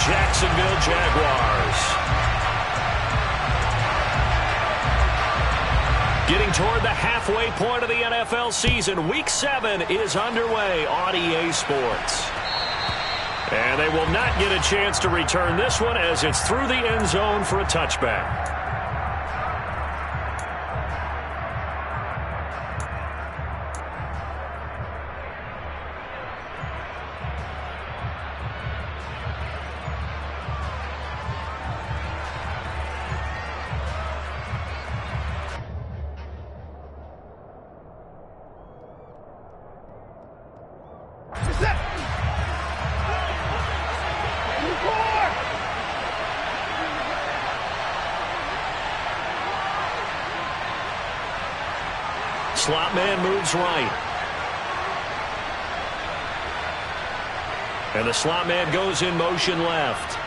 Jacksonville Jaguars. Getting toward the halfway point of the NFL season. Week 7 is underway on EA Sports. And they will not get a chance to return this one as it's through the end zone for a touchback. Slot man moves right. And the slot man goes in motion left.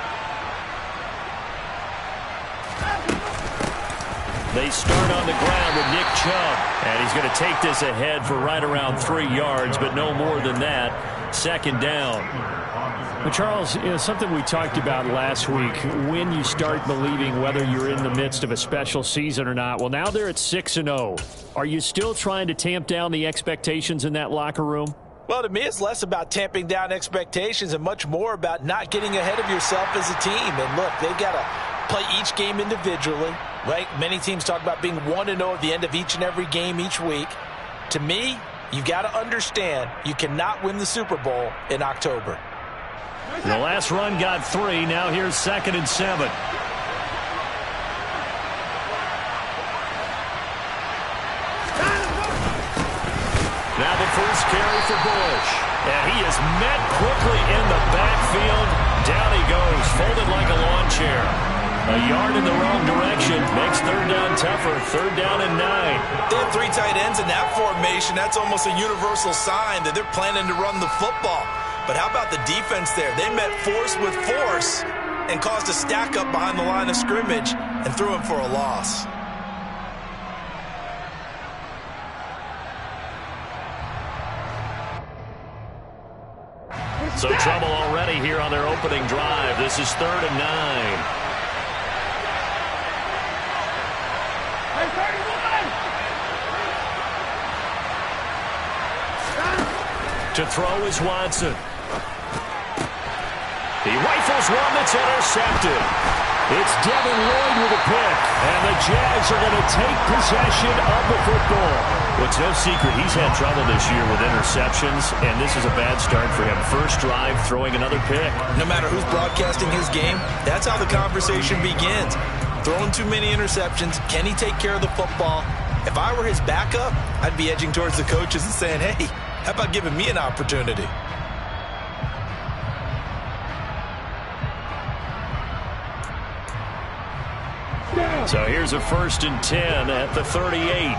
They start on the ground with Nick Chubb. And he's going to take this ahead for right around 3 yards, but no more than that. Second down. But Charles, something we talked about last week, when you start believing whether you're in the midst of a special season or not. Well, now they're at 6-0. Are you still trying to tamp down the expectations in that locker room? Well, to me, it's less about tamping down expectations and much more about not getting ahead of yourself as a team. And look, they've got to play each game individually, right? Many teams talk about being 1-0 at the end of each and every game each week. To me, you've got to understand you cannot win the Super Bowl in October. The last run got 3. Now here's 2nd and 7. Now the first carry for Bush. And he is met quickly in the backfield. Down he goes, folded like a lawn chair. A yard in the wrong direction makes third down tougher. Third down and 9. They have 3 tight ends in that formation. That's almost a universal sign that they're planning to run the football. But how about the defense there? They met force with force and caused a stack up behind the line of scrimmage and threw him for a loss. So trouble already here on their opening drive. This is 3rd and 9. To throw is Watson. He rifles one that's intercepted. It's Devin Lloyd with a pick. And the Jags are going to take possession of the football. Well, it's no secret he's had trouble this year with interceptions, and this is a bad start for him. First drive, throwing another pick. No matter who's broadcasting his game, that's how the conversation begins. Throwing too many interceptions. Can he take care of the football? If I were his backup, I'd be edging towards the coaches and saying, hey, how about giving me an opportunity? So here's a 1st and 10 at the 38.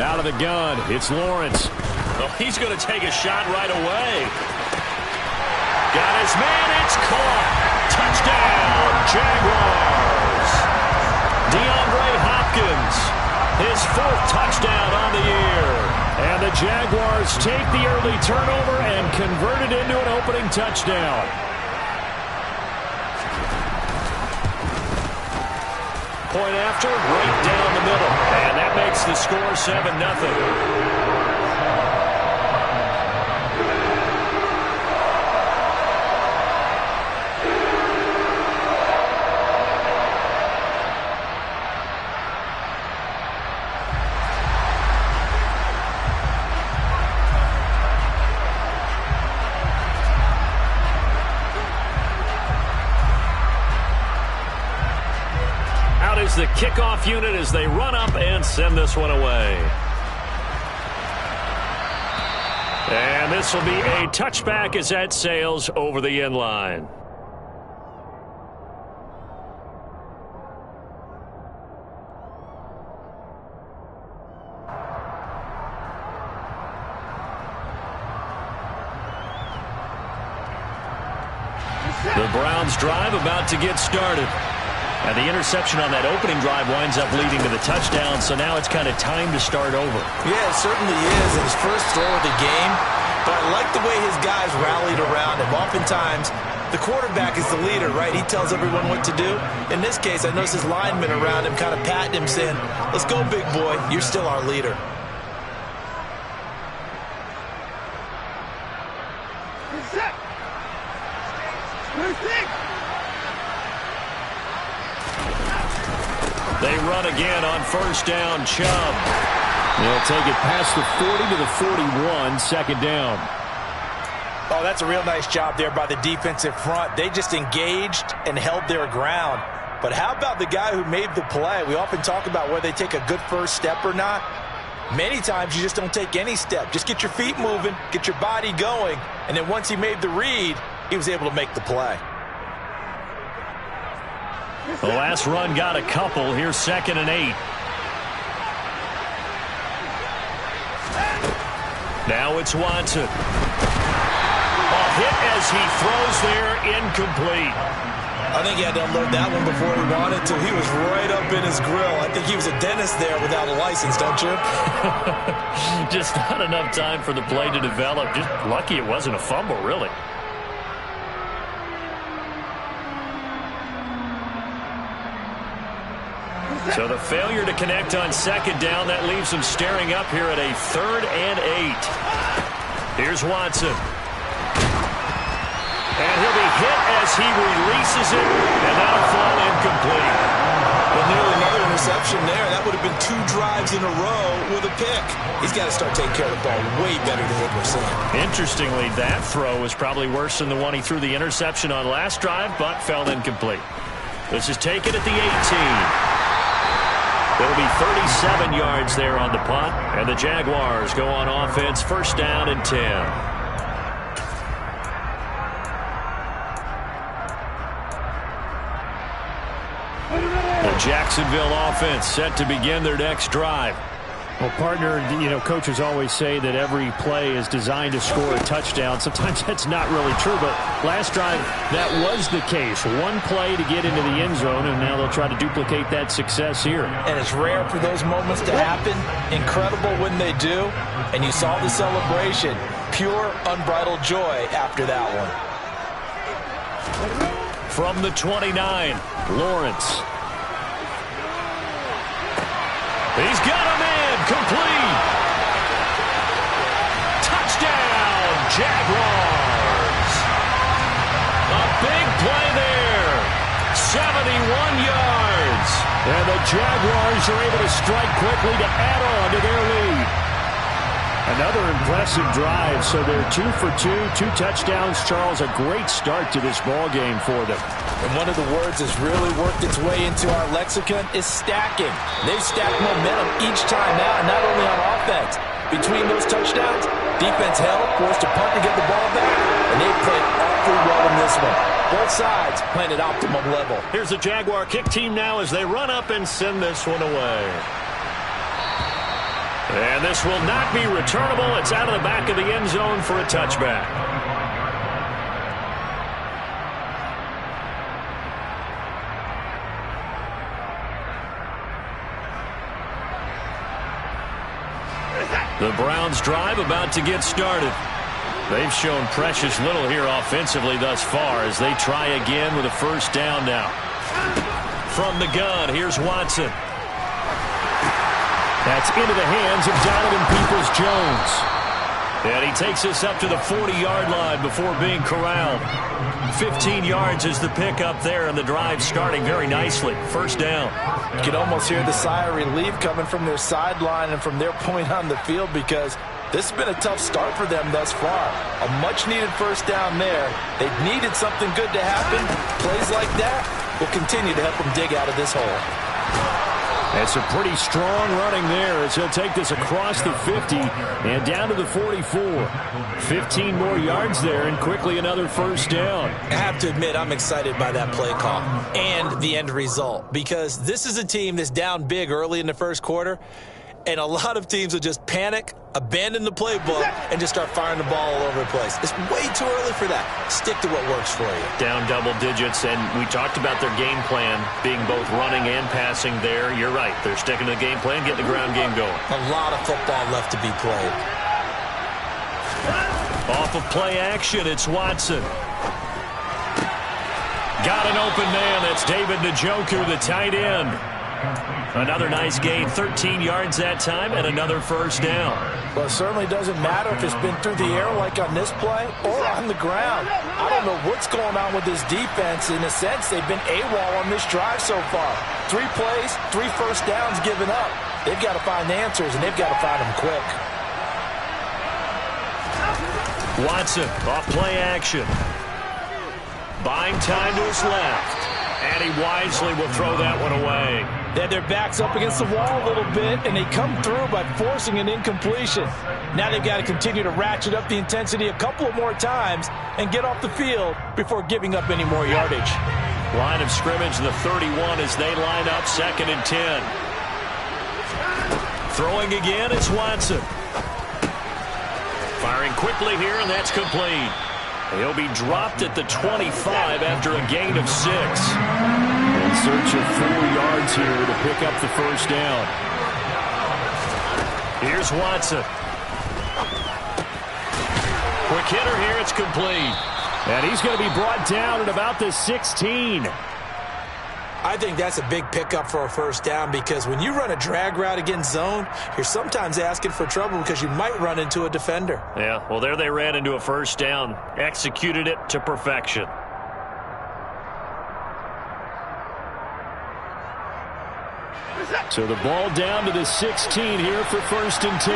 Out of the gun, it's Lawrence. Oh, he's going to take a shot right away. Got his man, it's caught. Touchdown, Jaguars. DeAndre Hopkins, his 4th touchdown on the year. And the Jaguars take the early turnover and convert it into an opening touchdown. Point after, right down the middle. And that makes the score 7-0. Is the kickoff unit as they run up and send this one away. And this will be a touchback as that sails over the end line. The Browns drive about to get started. And the interception on that opening drive winds up leading to the touchdown, so now it's kind of time to start over. Yeah, it certainly is. And his first throw of the game, but I like the way his guys rallied around him. Oftentimes, the quarterback is the leader, right? He tells everyone what to do. In this case, I noticed his linemen around him kind of patting him, saying, let's go, big boy. You're still our leader. They run again on first down. Chubb. They'll take it past the 40 to the 41, second down. Oh, that's a real nice job there by the defensive front. They just engaged and held their ground. But how about the guy who made the play? We often talk about whether they take a good first step or not. Many times you just don't take any step. Just get your feet moving, get your body going, and then once he made the read, he was able to make the play. The last run got a couple. Here's 2nd and 8. Now it's Watson. A hit as he throws there, incomplete. I think he had to unload that one before he wanted to. He was right up in his grill. I think he was a dentist there without a license, don't you? Just not enough time for the play to develop. Just lucky it wasn't a fumble, really. So the failure to connect on 2nd down, that leaves them staring up here at a 3rd and 8. Here's Watson. And he'll be hit as he releases it, and that'll fall incomplete. Well, nearly another interception there. That would have been 2 drives in a row with a pick. He's got to start taking care of the ball way better than what we're seeing. Interestingly, that throw was probably worse than the one he threw the interception on last drive, but fell incomplete. This is taken at the 18. There'll be 37 yards there on the punt, and the Jaguars go on offense, first down and 10. The Jacksonville offense set to begin their next drive. Well, partner, coaches always say that every play is designed to score a touchdown. Sometimes that's not really true, but last drive, that was the case. One play to get into the end zone, and now they'll try to duplicate that success here. And it's rare for those moments to happen. Incredible when they do. And you saw the celebration. Pure, unbridled joy after that one. From the 29, Lawrence. He's got a man. Complete. Touchdown, Jaguars. A big play there. 71 yards. And the Jaguars are able to strike quickly to add on to their lead. Another impressive drive. So they're 2 for 2, 2 touchdowns. Charles, a great start to this ball game for them. And one of the words that's really worked its way into our lexicon is stacking. They've stacked momentum each time out, not only on offense. Between those touchdowns, defense held, forced to punt to get the ball back, and they've played awfully well in this one. Both sides playing at optimum level. Here's the Jaguar kick team now as they run up and send this one away. And this will not be returnable. It's out of the back of the end zone for a touchback. The Browns drive about to get started. They've shown precious little here offensively thus far as they try again with a first down now. From the gun, here's Watson. That's into the hands of Donovan Peoples-Jones. And he takes us up to the 40-yard line before being corralled. 15 yards is the pickup there, and the drive starting very nicely. First down. You can almost hear the sigh of relief coming from their sideline and from their point on the field because this has been a tough start for them thus far. A much-needed first down there. They've needed something good to happen. Plays like that will continue to help them dig out of this hole. That's a pretty strong running there as he'll take this across the 50 and down to the 44. 15 more yards there and quickly another first down. I have to admit I'm excited by that play call and the end result because this is a team that's down big early in the first quarter, and a lot of teams will just panic, abandon the playbook, and just start firing the ball all over the place. It's way too early for that. Stick to what works for you. Down double digits, and we talked about their game plan being both running and passing there. You're right. They're sticking to the game plan, getting the ground game going. A lot of football left to be played. Off of play action, it's Watson. Got an open man. That's David Njoku, the tight end. Another nice gain, 13 yards that time, and another first down. Well, it certainly doesn't matter if it's been through the air like on this play or on the ground. I don't know what's going on with this defense. In a sense, they've been AWOL on this drive so far. 3 plays, 3 first downs given up. They've got to find answers, and they've got to find them quick. Watson off play action. Buying time to his left. And he wisely will throw that one away. They had their backs up against the wall a little bit, and they come through by forcing an incompletion. Now they've got to continue to ratchet up the intensity a couple of more times and get off the field before giving up any more yardage. Line of scrimmage, the 31 as they line up 2nd and 10. Throwing again, it's Watson. Firing quickly here, and that's complete. He'll be dropped at the 25 after a gain of 6. In search of 4 yards here to pick up the first down. Here's Watson. Quick hitter here, it's complete. And he's going to be brought down at about the 16. I think that's a big pickup for a first down because when you run a drag route against zone, you're sometimes asking for trouble because you might run into a defender. Yeah, well, there they ran into a first down. Executed it to perfection. So the ball down to the 16 here for 1st and 10.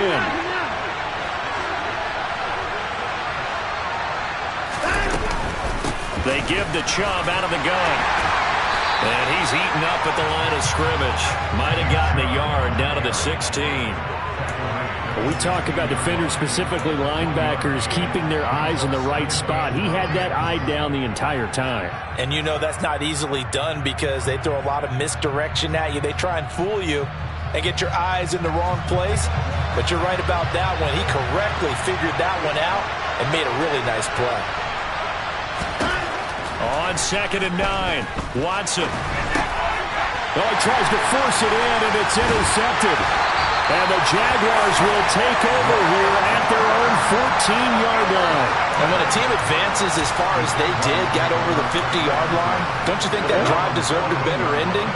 They give the Chubb out of the gun. And he's eaten up at the line of scrimmage. Might have gotten a yard down to the 16. We talk about defenders, specifically linebackers, keeping their eyes in the right spot. He had that eye down the entire time. And you know that's not easily done because they throw a lot of misdirection at you. They try and fool you and get your eyes in the wrong place. But you're right about that one. He correctly figured that one out and made a really nice play. On 2nd and 9, Watson. Oh, he tries to force it in, and it's intercepted. And the Jaguars will take over here at their own 14-yard line. And when a team advances as far as they did, got over the 50-yard line, don't you think that drive deserved a better ending?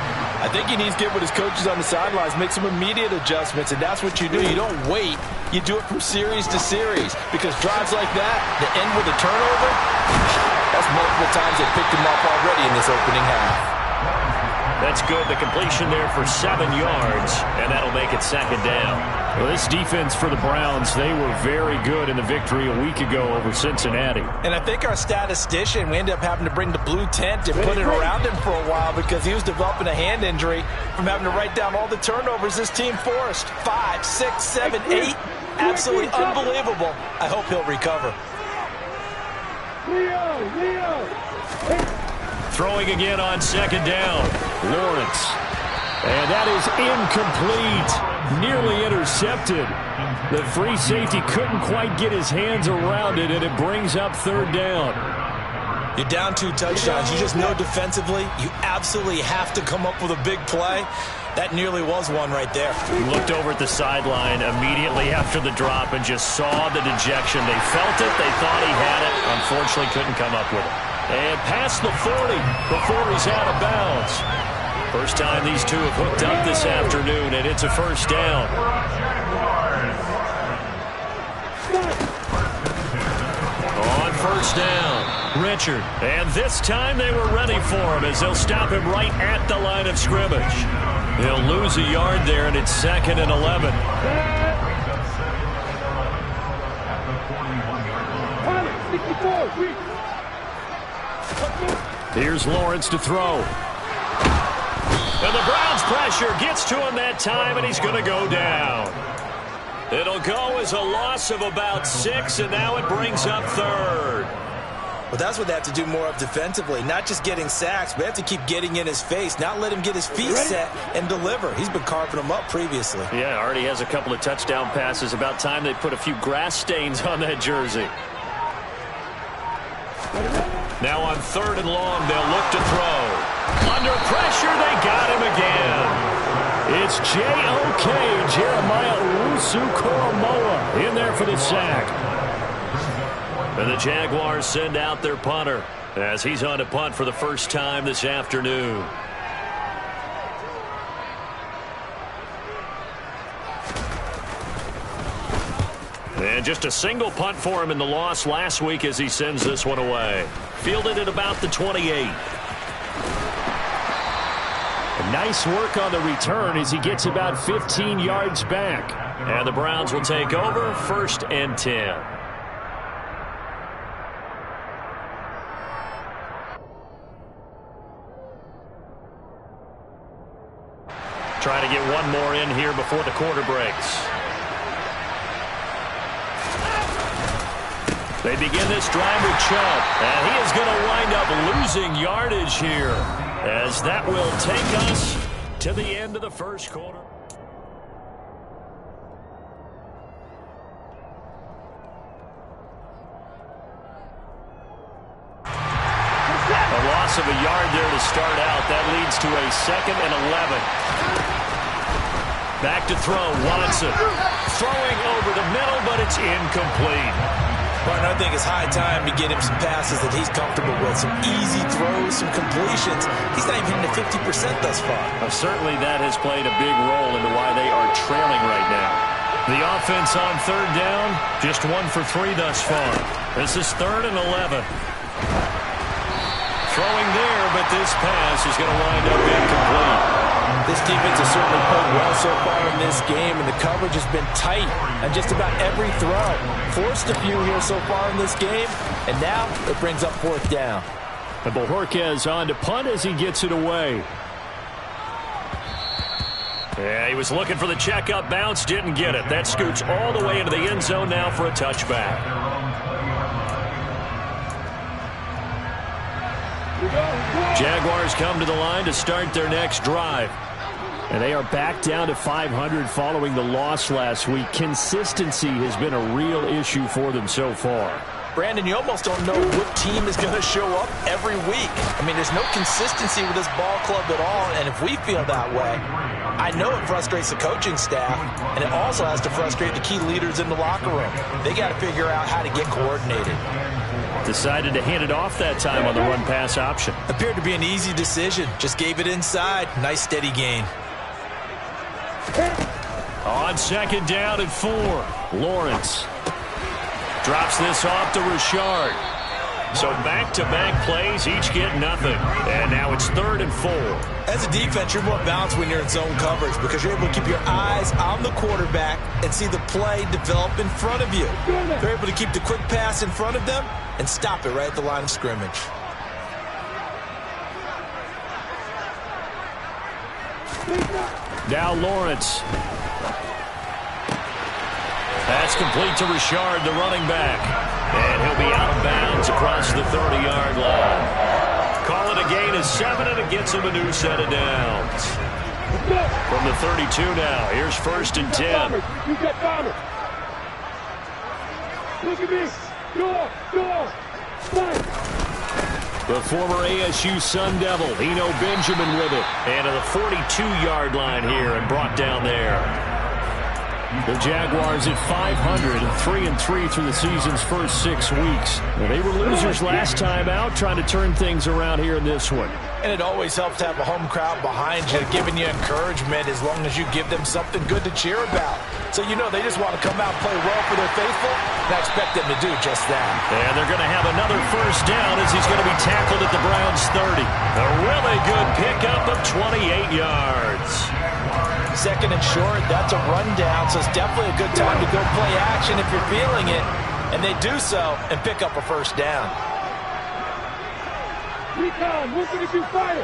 I think he needs to get with his coaches on the sidelines, make some immediate adjustments, and that's what you do. You don't wait. You do it from series to series because drives like that, that end with a turnover, that's multiple times they picked him up already in this opening half. That's good. The completion there for 7 yards, and that'll make it 2nd down. Well, this defense for the Browns, they were very good in the victory a week ago over Cincinnati. And I think our statistician, we ended up having to bring the blue tent and put it around him for a while because he was developing a hand injury from having to write down all the turnovers this team forced. 5, 6, 7, 8. Absolutely unbelievable. I hope he'll recover. Throwing again on 2nd down. Lawrence. And that is incomplete. Nearly intercepted. The free safety couldn't quite get his hands around it, and it brings up 3rd down. You're down 2 touchdowns. You just know defensively you absolutely have to come up with a big play. That nearly was one right there. He looked over at the sideline immediately after the drop and just saw the dejection. They felt it. They thought he had it. Unfortunately, couldn't come up with it. And past the 40 before he's out of bounds. First time these two have hooked up this afternoon, and it's a first down. On 1st down, Richard. And this time they were ready for him as they'll stop him right at the line of scrimmage. He'll lose a yard there, and it's 2nd and 11. Here's Lawrence to throw. And the Browns pressure gets to him that time, and he's going to go down. It'll go as a loss of about 6, and now it brings up 3rd. Well, that's what they have to do more of defensively, not just getting sacks, but they have to keep getting in his face, not let him get his feet set and deliver. He's been carving them up previously. Yeah, already has a couple of touchdown passes. About time they put a few grass stains on that jersey. Now on 3rd and long, they'll look to throw. Under pressure, they got him again. It's J.O.K. Jeremiah Owusu-Koramoah in there for the sack. And the Jaguars send out their punter as he's on to punt for the first time this afternoon. And just a single punt for him in the loss last week as he sends this one away. Fielded at about the 28. Nice work on the return as he gets about 15 yards back. And the Browns will take over 1st and 10. Trying to get one more in here before the quarter breaks. They begin this drive with Chubb, and he is going to wind up losing yardage here, as that will take us to the end of the first quarter. A loss of a yard there to start out. That leads to a 2nd and 11. Back to throw, Watson. Throwing over the middle, but it's incomplete. Martin, I think it's high time to get him some passes that he's comfortable with. Some easy throws, some completions. He's not even hitting the 50% thus far. Certainly that has played a big role into why they are trailing right now. The offense on 3rd down, just 1 for 3 thus far. This is 3rd and 11. Throwing there, but this pass is going to wind up incomplete. This defense has certainly played well so far in this game, and the coverage has been tight on just about every throw. Forced a few here so far in this game, and now it brings up 4th down. And Bojorquez on to punt as he gets it away. Yeah, he was looking for the checkup bounce, didn't get it. That scoots all the way into the end zone now for a touchback. Jaguars come to the line to start their next drive. And they are back down to 500 following the loss last week. Consistency has been a real issue for them so far. Brandon, you almost don't know what team is going to show up every week. I mean, there's no consistency with this ball club at all, and if we feel that way, I know it frustrates the coaching staff, and it also has to frustrate the key leaders in the locker room. They got to figure out how to get coordinated. Decided to hand it off that time on the run-pass option. Appeared to be an easy decision. Just gave it inside. Nice steady gain. On 2nd down and 4, Lawrence drops this off to Richard. So back-to-back plays, each get nothing. And now it's 3rd and 4. As a defense, you're more balanced when you're in zone coverage because you're able to keep your eyes on the quarterback and see the play develop in front of you. They're able to keep the quick pass in front of them and stop it right at the line of scrimmage. Now Lawrence. That's complete to Richard, the running back. And he'll be out of bounds across the 30-yard line. Call it a gain of 7, and it gets him a new set of downs. From the 32 now, here's 1st and 10. You got Bomber. Look at me. Go. The former ASU Sun Devil, Eno Benjamin with it. And to the 42-yard line here and brought down there. The Jaguars at 500, 3-3 through the season's first 6 weeks. Well, they were losers last time out, trying to turn things around here in this one. And it always helps to have a home crowd behind you, giving you encouragement as long as you give them something good to cheer about. So you know they just want to come out and play well for their faithful, and I expect them to do just that. And they're going to have another 1st down as he's going to be tackled at the Browns' 30. A really good pickup of 28 yards. 2nd and short, that's a rundown, so it's definitely a good time to go play action if you're feeling it. And they do so and pick up a 1st down. Recon, looking at you fire.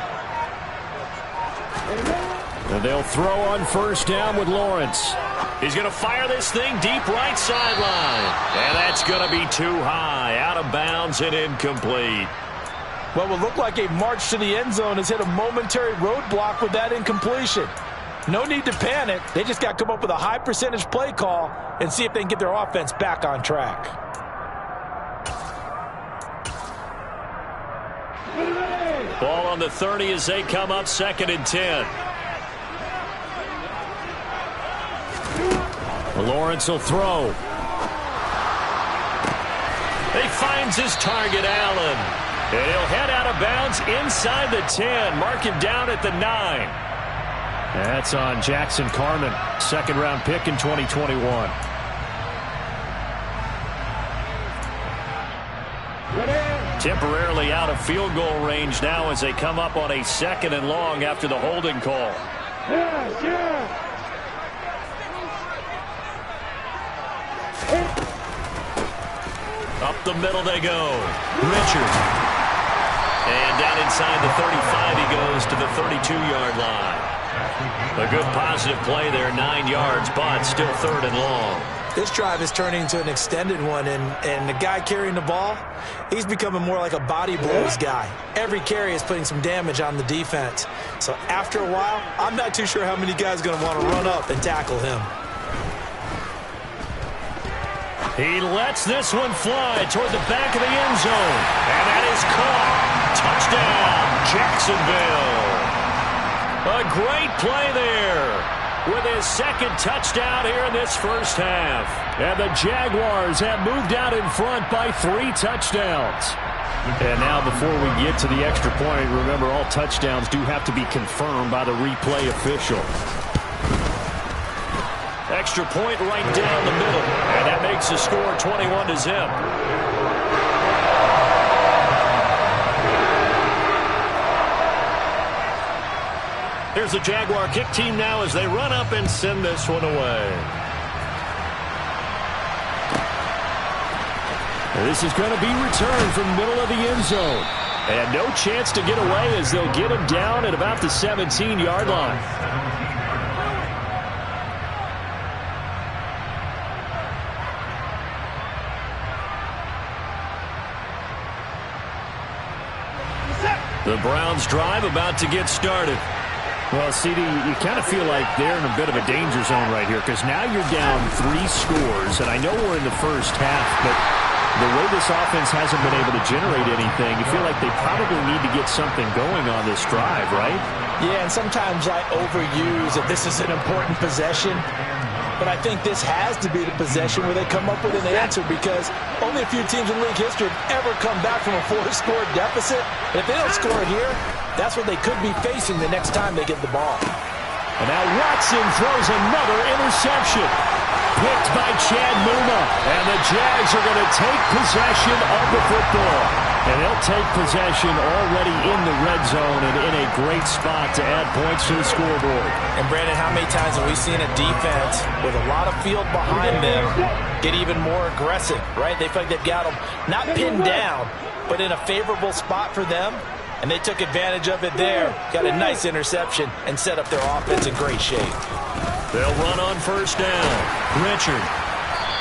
And they'll throw on 1st down with Lawrence. He's going to fire this thing deep right sideline. And that's going to be too high, out of bounds and incomplete. What will look like a march to the end zone has hit a momentary roadblock with that incompletion. No need to panic. They just got to come up with a high percentage play call and see if they can get their offense back on track. Ball on the 30 as they come up 2nd and 10. Lawrence will throw. They finds his target, Allen. And he'll head out of bounds inside the 10. Mark him down at the 9. That's on Jackson Carman, second-round pick in 2021. Temporarily out of field goal range now as they come up on a 2nd and long after the holding call. Up the middle they go. Richard. And down inside the 35 he goes to the 32-yard line. A good positive play there, 9 yards, but still 3rd and long. This drive is turning into an extended one, and the guy carrying the ball, he's becoming more like a body blows guy. Every carry is putting some damage on the defense. So after a while, I'm not too sure how many guys are going to want to run up and tackle him. He lets this one fly toward the back of the end zone. And that is caught. Touchdown, Jacksonville. A great play there with his 2nd touchdown here in this first half. And the Jaguars have moved out in front by 3 touchdowns. And now before we get to the extra point, remember all touchdowns do have to be confirmed by the replay official. Extra point right down the middle. And that makes the score 21-0. Here's the Jaguar kick team now as they run up and send this one away. This is going to be returned from the middle of the end zone. And no chance to get away as they'll get him down at about the 17-yard line. The Browns drive about to get started. Well, CD, you kind of feel like they're in a bit of a danger zone right here because now you're down 3 scores, and I know we're in the first half, but the way this offense hasn't been able to generate anything, you feel like they probably need to get something going on this drive, right? Yeah, and sometimes I overuse that this is an important possession. But I think this has to be the possession where they come up with an answer because only a few teams in league history have ever come back from a 4-score deficit. And if they don't score here, that's what they could be facing the next time they get the ball. And now Watson throws another interception. Picked by Chad Muma. And the Jags are going to take possession of the football. And they'll take possession already in the red zone and in a great spot to add points to the scoreboard. And, Brandon, how many times have we seen a defense with a lot of field behind them get even more aggressive, right? They feel like they've got them not pinned down, but in a favorable spot for them. And they took advantage of it there. Got a nice interception and set up their offense in great shape. They'll run on first down. Richard.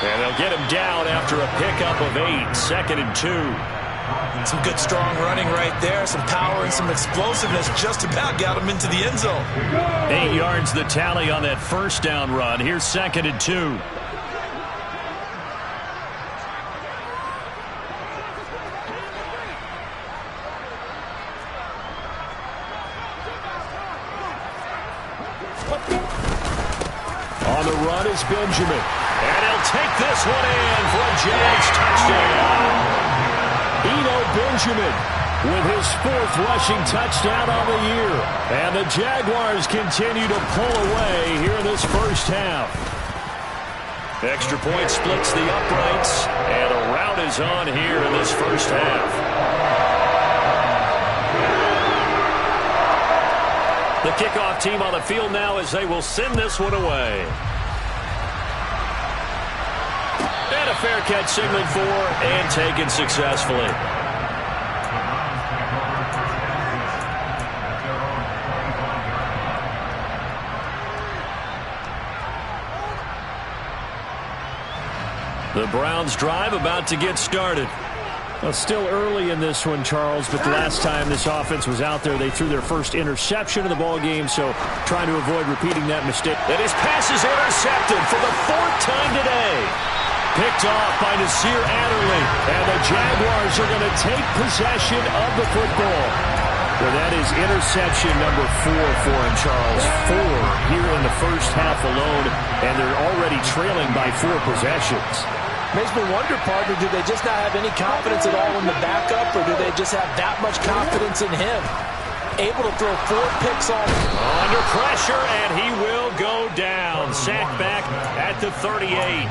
And they'll get him down after a pickup of 8, 2nd and 2. Some good, strong running right there. Some power and some explosiveness just about got him into the end zone. 8 yards the tally on that first down run. Here's 2nd and 2. On the run is Benjamin. And he'll take this one in for a Jags touchdown. Eno Benjamin with his 4th rushing touchdown on the year. And the Jaguars continue to pull away here in this first half. Extra point splits the uprights. And a rout is on here in this first half. The kickoff team on the field now as they will send this one away. And a fair catch signaled for and taken successfully. The Browns drive about to get started. Well, still early in this one, Charles, but the last time this offense was out there, they threw their first interception of the ballgame, so trying to avoid repeating that mistake. And his pass is intercepted for the 4th time today. Picked off by Nasir Adderley. And the Jaguars are going to take possession of the football. Well, that is interception number 4 for him, Charles. 4 here in the first half alone, and they're already trailing by 4 possessions. Makes me wonder, partner, do they just not have any confidence at all in the backup, or do they just have that much confidence in him? Able to throw 4 picks on him. Under pressure, and he will go down. Sacked back at the 38.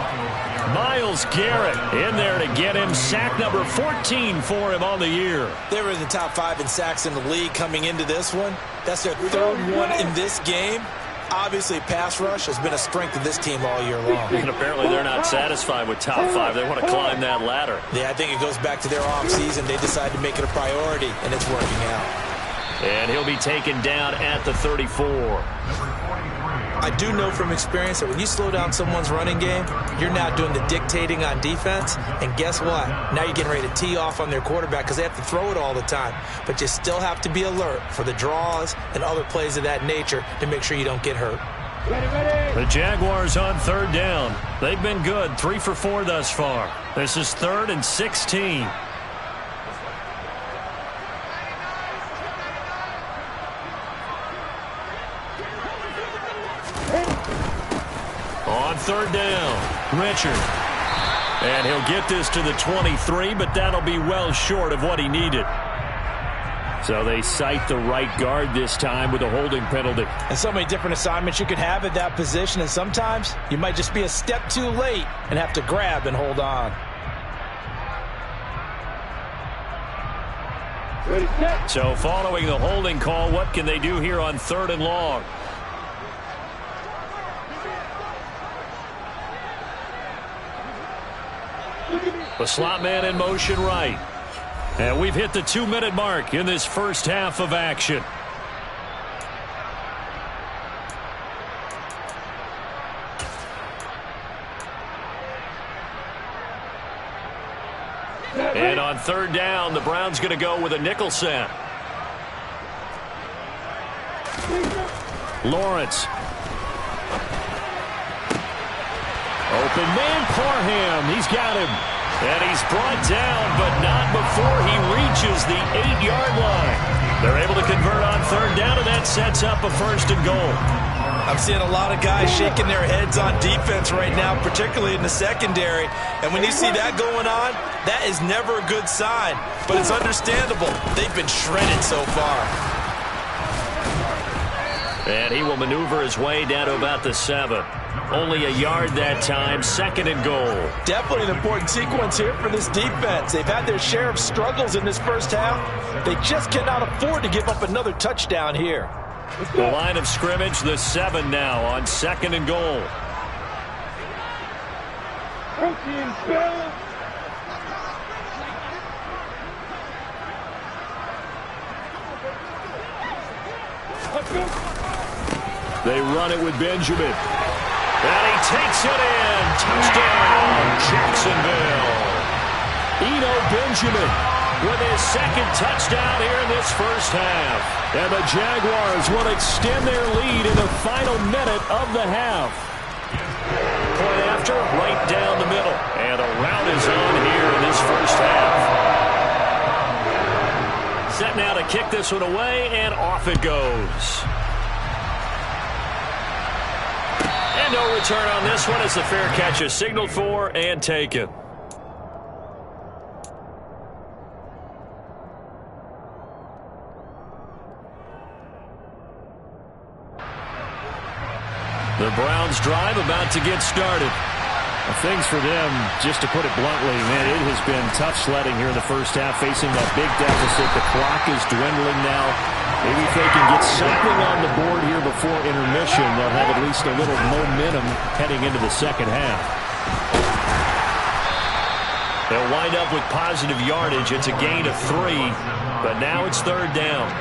Myles Garrett in there to get him. Sack number 14 for him on the year. They were in the top 5 in sacks in the league coming into this one. That's their 3rd one in this game. Obviously, pass rush has been a strength of this team all year long. And apparently they're not satisfied with top 5. They want to climb that ladder. Yeah, I think it goes back to their offseason. They decided to make it a priority, and it's working out. And he'll be taken down at the 34. I do know from experience that when you slow down someone's running game, you're now doing the dictating on defense. And guess what? Now you're getting ready to tee off on their quarterback because they have to throw it all the time. But you still have to be alert for the draws and other plays of that nature to make sure you don't get hurt. The Jaguars on 3rd down. They've been good, 3 for 4 thus far. This is 3rd and 16. On 3rd down, Richard. And he'll get this to the 23, but that'll be well short of what he needed. So they cite the right guard this time with a holding penalty. And so many different assignments you could have at that position, and sometimes you might just be a step too late and have to grab and hold on. So following the holding call, what can they do here on 3rd and long? The slot man in motion right. And we've hit the 2-minute mark in this first half of action. And on 3rd down, the Browns going to go with a nickel set. Lawrence. Open man, Parham. He's got him. And he's brought down, but not before he reaches the 8-yard line. They're able to convert on 3rd down, and that sets up a 1st and goal. I'm seeing a lot of guys shaking their heads on defense right now, particularly in the secondary. And when you see that going on, that is never a good sign. But it's understandable. They've been shredded so far. And he will maneuver his way down to about the 7. Only a yard that time, 2nd and goal. Definitely an important sequence here for this defense. They've had their share of struggles in this first half. They just cannot afford to give up another touchdown here. The line of scrimmage, the 7 now on 2nd and goal. They run it with Benjamin. And he takes it in. Touchdown, Jacksonville. Eno Benjamin with his 2nd touchdown here in this first half. And the Jaguars will extend their lead in the final minute of the half. Point after, right down the middle. And the route is on here in this first half. Set now to kick this one away, and off it goes. And no return on this one as the fair catch is signaled for and taken. The Browns drive about to get started. Things for them, just to put it bluntly, man, it has been tough sledding here in the first half, facing that big deficit. The clock is dwindling now. Maybe if they can get something on the board here before intermission, they'll have at least a little momentum heading into the second half. They'll wind up with positive yardage. It's a gain of 3, but now it's 3rd down.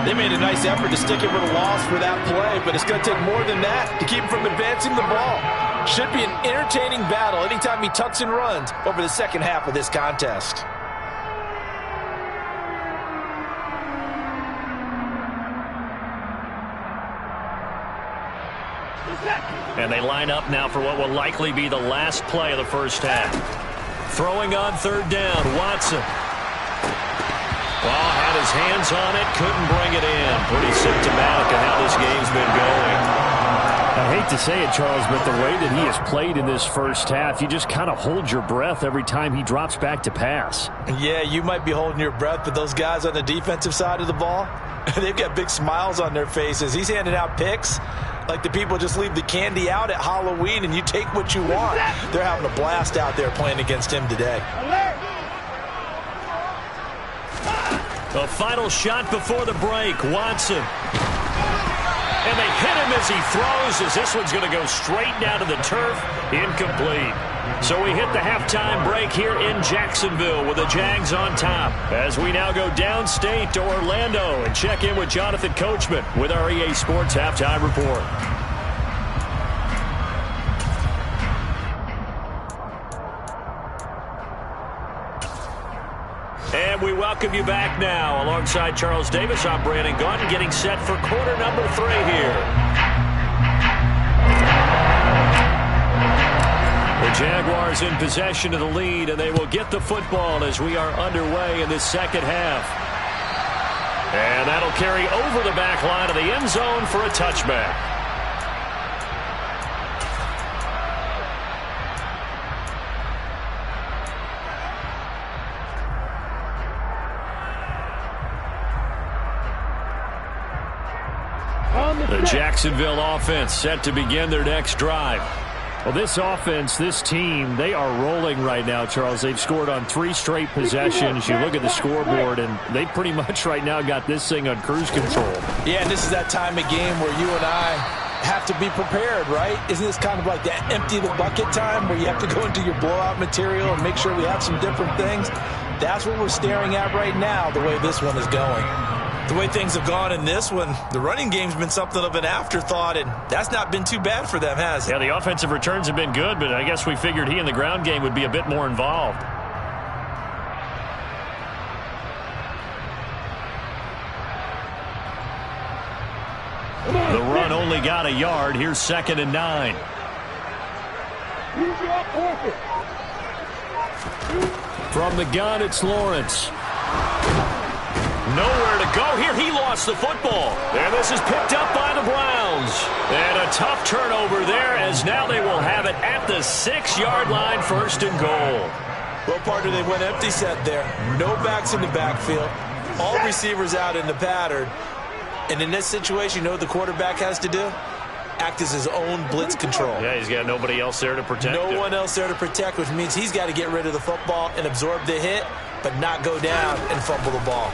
They made a nice effort to stick it with a loss for that play, but it's going to take more than that to keep him from advancing the ball. Should be an entertaining battle anytime he tucks and runs over the second half of this contest. And they line up now for what will likely be the last play of the first half. Throwing on 3rd down, Watson. Well, had his hands on it, couldn't bring it in. Pretty symptomatic of how this game's been going. I hate to say it, Charles, but the way that he has played in this first half, you just kind of hold your breath every time he drops back to pass. Yeah, you might be holding your breath, but those guys on the defensive side of the ball, they've got big smiles on their faces. He's handing out picks like the people just leave the candy out at Halloween and you take what you want. They're having a blast out there playing against him today. The final shot before the break, Watson. And they hit him as he throws, as this one's going to go straight down to the turf. Incomplete. So we hit the halftime break here in Jacksonville with the Jags on top. As we now go downstate to Orlando and check in with Jonathan Coachman with our EA Sports Halftime Report. And we welcome you back now. Alongside Charles Davis, I'm Brandon Gaudin, getting set for quarter number 3 here. The Jaguars in possession of the lead, and they will get the football as we are underway in this second half. And that'll carry over the back line of the end zone for a touchback. The Jacksonville offense set to begin their next drive. Well, this offense, this team, they are rolling right now, Charles. They've scored on 3 straight possessions. You look at the scoreboard, and they pretty much right now got this thing on cruise control. Yeah, and this is that time of game where you and I have to be prepared, right? Isn't this kind of like that empty the bucket time where you have to go into your blowout material and make sure we have some different things? That's what we're staring at right now, the way this one is going. The way things have gone in this one, the running game's been something of an afterthought, and that's not been too bad for them, has it? Yeah, the offensive returns have been good, but I guess we figured he in the ground game would be a bit more involved. The run only got a yard. Here's 2nd and 9. From the gun, it's Lawrence. Nowhere to go here. He lost the football. And this is picked up by the Browns. And a tough turnover there, as now they will have it at the 6-yard line, 1st and goal. Well, partner, they went empty set there. No backs in the backfield. All receivers out in the pattern. And in this situation, you know what the quarterback has to do? Act as his own blitz control. Yeah, he's got nobody else there to protect him. No one else there to protect, which means he's got to get rid of the football and absorb the hit, but not go down and fumble the ball.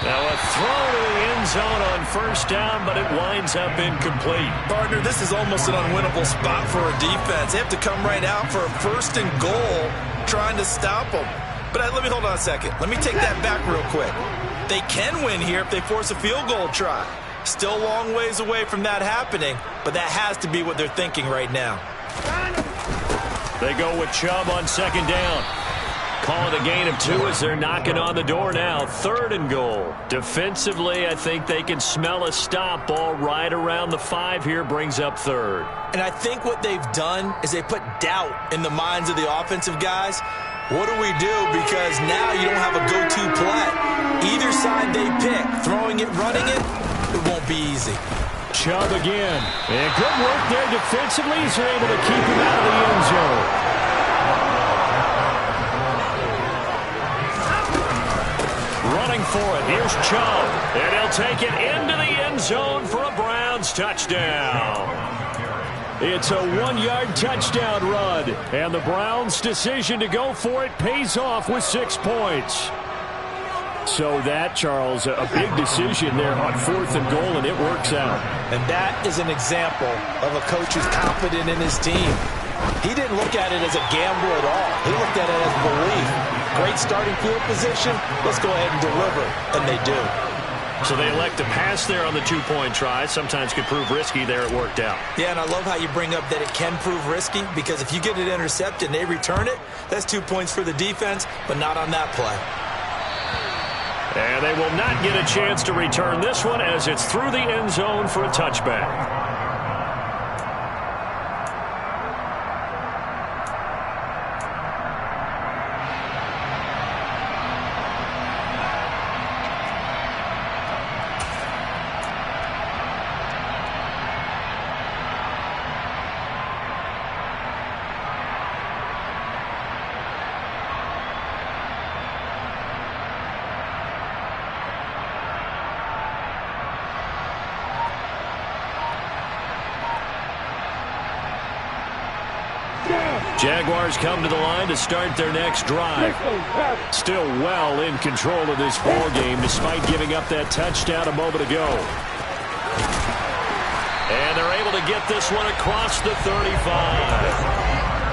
Now a throw to the end zone on 1st down, but it winds up incomplete. Partner, this is almost an unwinnable spot for a defense. They have to come right out for a 1st and goal trying to stop them. But let me hold on a second. Let me take that back real quick. They can win here if they force a field goal try. Still a long ways away from that happening, but that has to be what they're thinking right now. They go with Chubb on 2nd down. Call it a gain of 2 as they're knocking on the door now. 3rd and goal. Defensively, I think they can smell a stop. Ball right around the 5 here brings up 3rd. And I think what they've done is they put doubt in the minds of the offensive guys. What do we do? Because now you don't have a go-to play. Either side they pick, throwing it, running it, it won't be easy. Chubb again. And good work there defensively. He's able to keep him out of the end zone. Running for it. Here's Chubb. And he'll take it into the end zone for a Browns touchdown. It's a 1-yard touchdown run. And the Browns' decision to go for it pays off with 6 points. So that, Charles, a big decision there on 4th and goal, and it works out. And that is an example of a coach who's confident in his team. He didn't look at it as a gamble at all. He looked at it as belief. Great starting field position. Let's go ahead and deliver. And they do. So they elect to pass there on the 2-point try. Sometimes could prove risky. There it worked out. Yeah, and I love how you bring up that it can prove risky, because if you get it intercepted and they return it, that's 2 points for the defense, but not on that play. And they will not get a chance to return this one as it's through the end zone for a touchback. Jaguars come to the line to start their next drive. Still well in control of this ball game despite giving up that touchdown a moment ago. And they're able to get this one across the 35.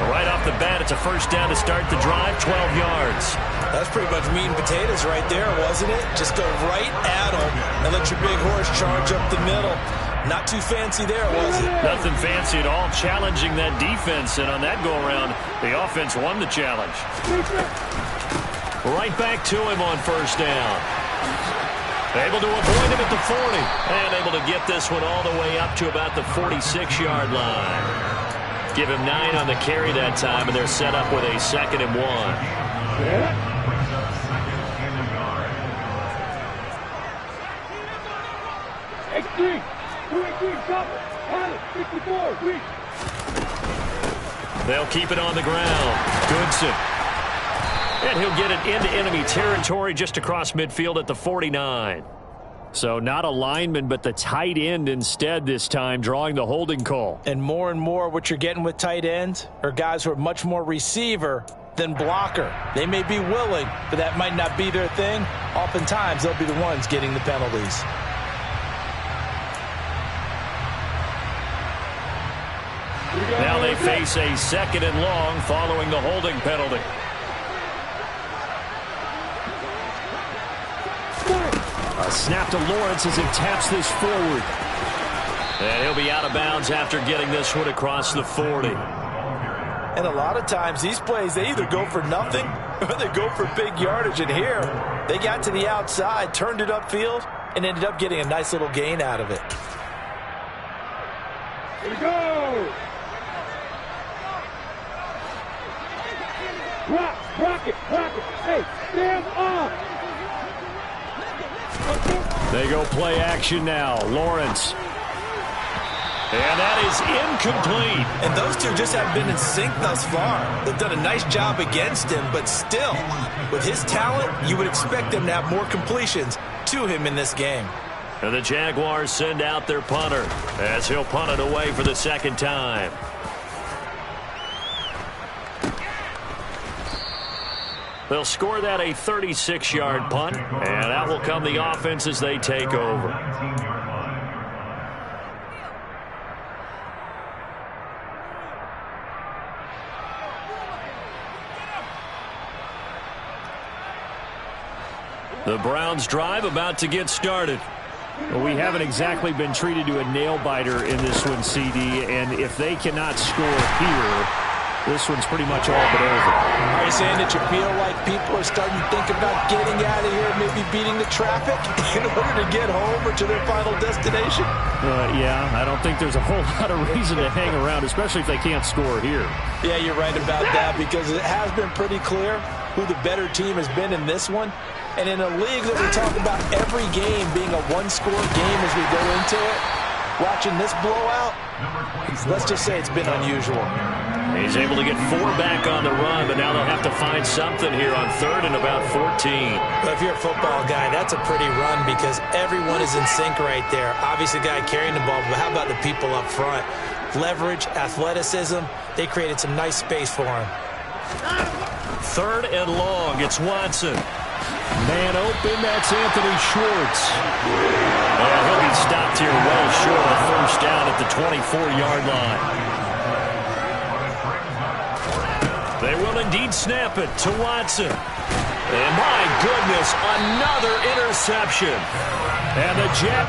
Right off the bat, it's a first down to start the drive, 12 yards. That's pretty much meat and potatoes right there, wasn't it? Just go right at them and let your big horse charge up the middle. Not too fancy there, was it? Nothing fancy at all, challenging that defense, and on that go-around, the offense won the challenge. Right back to him on first down. Able to avoid him at the 40, and able to get this one all the way up to about the 46-yard line. Give him 9 on the carry that time, and they're set up with a 2nd and 1. X3, 2-8-3, cover. Pilot, 64, reach. They'll keep it on the ground. Goodson. And he'll get it into enemy territory just across midfield at the 49. So not a lineman, but the tight end instead this time, drawing the holding call. And more what you're getting with tight ends are guys who are much more receiver than blocker. They may be willing, but that might not be their thing. Oftentimes, they'll be the ones getting the penalties. Now they face a 2nd and long following the holding penalty. A snap to Lawrence as he taps this forward. And he'll be out of bounds after getting this one across the 40. And a lot of times, these plays, they either go for nothing or they go for big yardage. And here, they got to the outside, turned it upfield, and ended up getting a nice little gain out of it. Here we go! Rock it! Hey, stand up! They go play action now. Lawrence. And that is incomplete. And those two just haven't been in sync thus far. They've done a nice job against him, but still, with his talent, you would expect them to have more completions to him in this game. And the Jaguars send out their punter as he'll punt it away for the 2nd time. They'll score that a 36-yard punt, and that will come the offense as they take over. The Browns drive about to get started. Well, we haven't exactly been treated to a nail-biter in this one, CD, and if they cannot score here, this one's pretty much all but over. Are you saying that you feel like people are starting to think about getting out of here, maybe beating the traffic in order to get home or to their final destination? Yeah, I don't think there's a whole lot of reason to hang around, especially if they can't score here. Yeah, you're right about that, because it has been pretty clear who the better team has been in this one. And in a league that we talk about every game being a one-score game as we go into it, watching this blowout, let's just say it's been unusual. He's able to get 4 back on the run, but now they'll have to find something here on 3rd and about 14. But if you're a football guy, that's a pretty run because everyone is in sync right there. Obviously, the guy carrying the ball, but how about the people up front? Leverage, athleticism, they created some nice space for him. 3rd and long, it's Watson. Man open, that's Anthony Schwartz. Well, he'll be stopped here well short of first down at the 24-yard line. They will indeed snap it to Watson. And my goodness, another interception. And the Jet.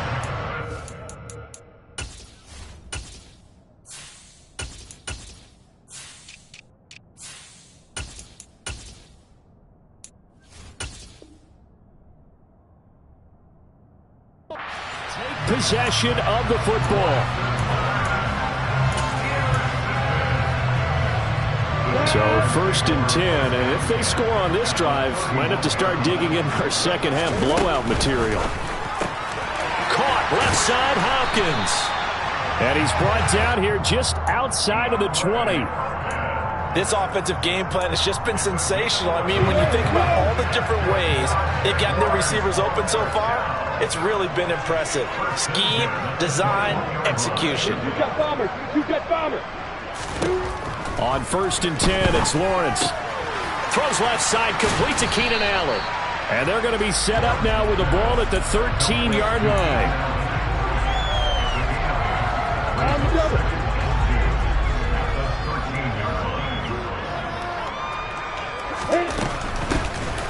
Take possession of the football. So 1st and 10, and if they score on this drive, might have to start digging in our second half blowout material. Caught left side, Hopkins. And he's brought down here just outside of the 20. This offensive game plan has just been sensational. I mean, when you think about all the different ways they've gotten their receivers open so far, it's really been impressive. Scheme, design, execution. You got bombers. You got bombers. On 1st and 10, it's Lawrence. Throws left side, complete to Keenan Allen. And they're going to be set up now with the ball at the 13-yard line.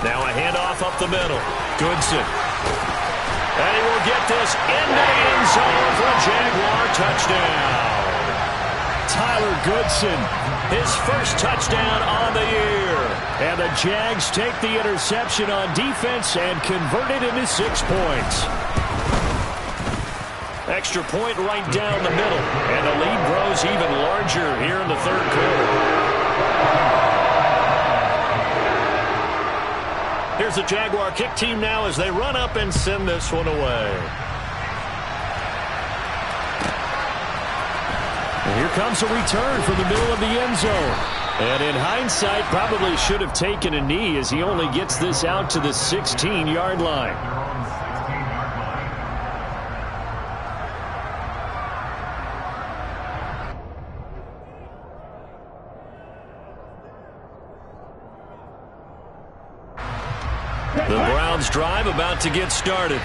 Now a handoff up the middle. Goodson. And he will get this into the end zone for a Jaguar touchdown. Tyler Goodson, his first touchdown on the year. And the Jags take the interception on defense and convert it into 6 points. Extra point right down the middle. And the lead grows even larger here in the third quarter. Here's the Jaguar kick team now as they run up and send this one away. And here comes a return from the middle of the end zone. And in hindsight, probably should have taken a knee as he only gets this out to the 16-yard line. The Browns drive about to get started.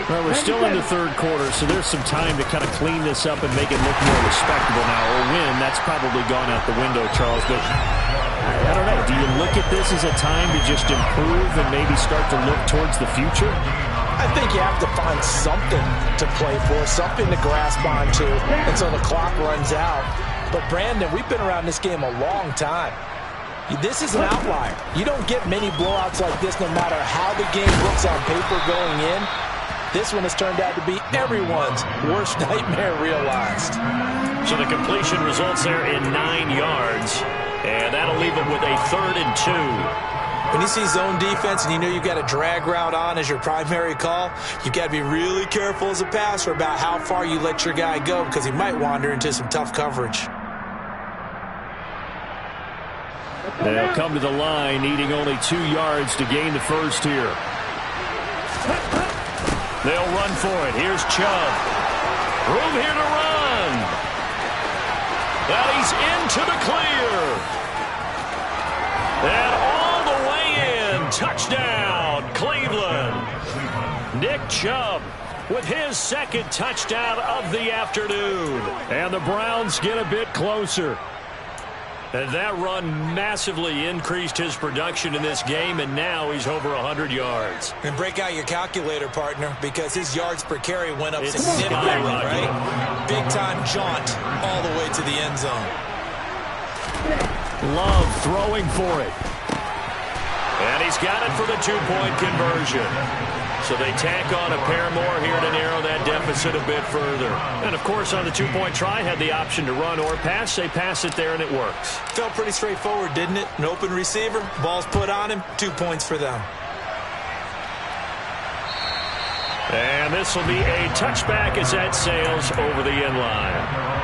Well, we're still in the third quarter, so there's some time to kind of clean this up and make it look more respectable now. Or win, that's probably gone out the window, Charles. But I don't know. Do you look at this as a time to just improve and maybe start to look towards the future? I think you have to find something to play for, something to grasp onto until the clock runs out. But, Brandon, we've been around this game a long time. This is an outlier. You don't get many blowouts like this no matter how the game looks on paper going in. This one has turned out to be everyone's worst nightmare realized. So the completion results there in 9 yards. And that'll leave them with a 3rd and 2. When you see zone defense and you know you've got a drag route on as your primary call, you've got to be really careful as a passer about how far you let your guy go because he might wander into some tough coverage. They'll come to the line, needing only 2 yards to gain the first here. They'll run for it. Here's Chubb. Room here to run. And he's into the clear. And all the way in. Touchdown, Cleveland. Nick Chubb with his 2nd touchdown of the afternoon. And the Browns get a bit closer. And that run massively increased his production in this game, and now he's over 100 yards. And break out your calculator, partner, because his yards per carry went up significantly, right? Big-time jaunt all the way to the end zone. Love throwing for it. And he's got it for the 2-point conversion. So they tack on a pair more here to narrow that deficit a bit further. And, of course, on the 2-point try, had the option to run or pass. They pass it there, and it works. Felt pretty straightforward, didn't it? An open receiver, ball's put on him, 2 points for them. And this will be a touchback as that sails over the end line.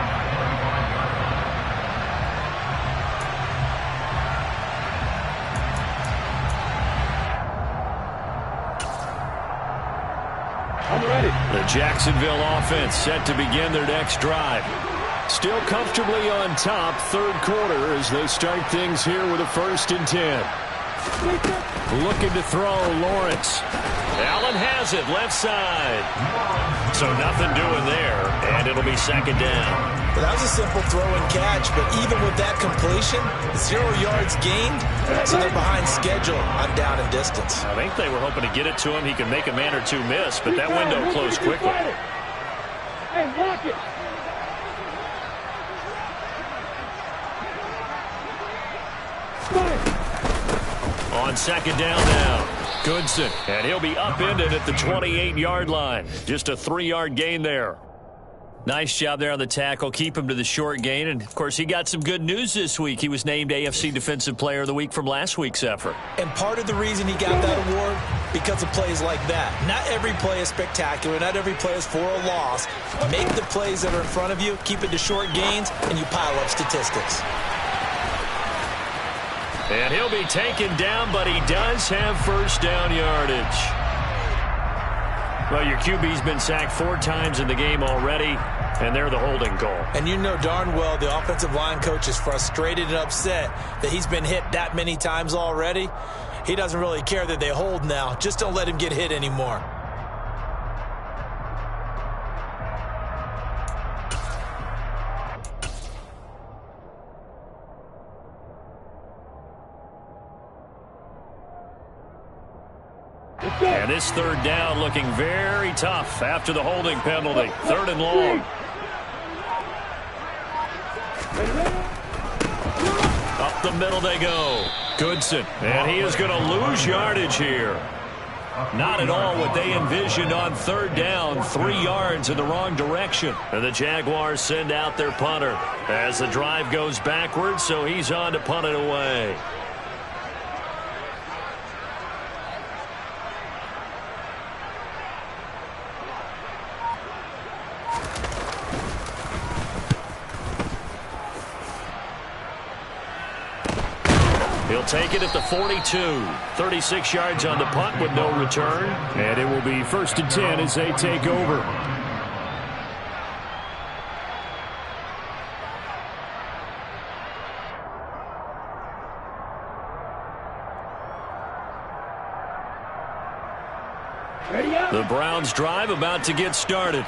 The Jacksonville offense set to begin their next drive. Still comfortably on top, third quarter as they start things here with a 1st and 10. Looking to throw, Lawrence. Allen has it, left side. So nothing doing there, and it'll be 2nd down. Well, that was a simple throw and catch, but even with that completion, 0 yards gained, so they're behind schedule on down and distance. I think they were hoping to get it to him. He could make a man or two miss, but that window closed quickly. Hey, lock it. On 2nd down now, Goodson, and he'll be upended at the 28-yard line. Just a 3-yard gain there. Nice job there on the tackle. Keep him to the short gain. And, of course, he got some good news this week. He was named AFC Defensive Player of the Week from last week's effort. And part of the reason he got that award, because of plays like that. Not every play is spectacular. Not every play is for a loss. Make the plays that are in front of you, keep it to short gains, and you pile up statistics. And he'll be taken down, but he does have 1st down yardage. Well, your QB's been sacked 4 times in the game already. And they're the holding call. And you know darn well the offensive line coach is frustrated and upset that he's been hit that many times already. He doesn't really care that they hold now. Just don't let him get hit anymore. And this third down looking very tough after the holding penalty. 3rd and long. Up the middle they go. Goodson. And he is going to lose yardage here. Not at all what they envisioned on 3rd down. 3 yards in the wrong direction. And the Jaguars send out their punter as the drive goes backwards, so he's on to punt it away. He'll take it at the 42. 36 yards on the punt with no return. And it will be 1st and 10 as they take over. The Browns drive about to get started.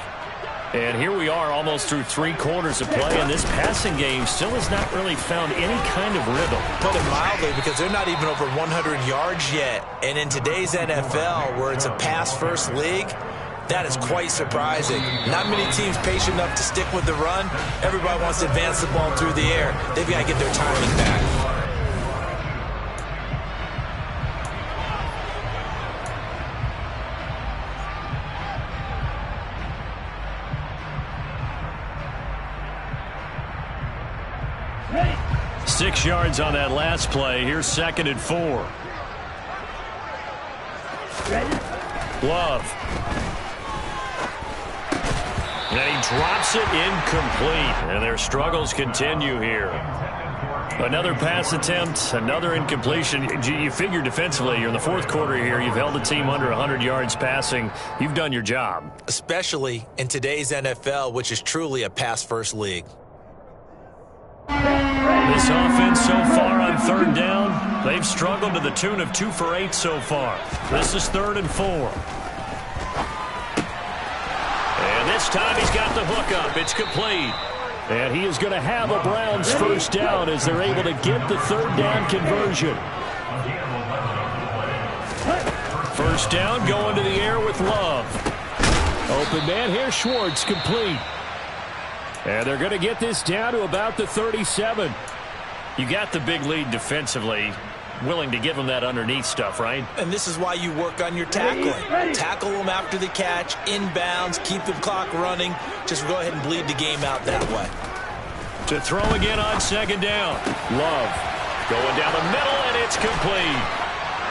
And here we are almost through 3 quarters of play, and this passing game still has not really found any kind of rhythm. Put it mildly, because they're not even over 100 yards yet. And in today's NFL, where it's a pass-first league, that is quite surprising. Not many teams patient enough to stick with the run. Everybody wants to advance the ball through the air. They've got to get their timing back. Hey. 6 yards on that last play. Here's 2nd and 4. Love. And he drops it incomplete. And their struggles continue here. Another pass attempt, another incompletion. You figure defensively, you're in the 4th quarter here. You've held the team under 100 yards passing. You've done your job. Especially in today's NFL, which is truly a pass-first league. This offense so far on 3rd down, they've struggled to the tune of 2 for 8 so far. This is 3rd and 4. And this time he's got the hook up. It's complete. And he is going to have a Browns 1st down as they're able to get the 3rd down conversion. 1st down going to the air with Love. Open man here, Schwartz, complete. And they're going to get this down to about the 37. You got the big lead defensively. Willing to give them that underneath stuff, right? And this is why you work on your tackling. Tackle them after the catch, inbounds, keep the clock running. Just go ahead and bleed the game out that way. To throw again on 2nd down. Love going down the middle, and it's complete.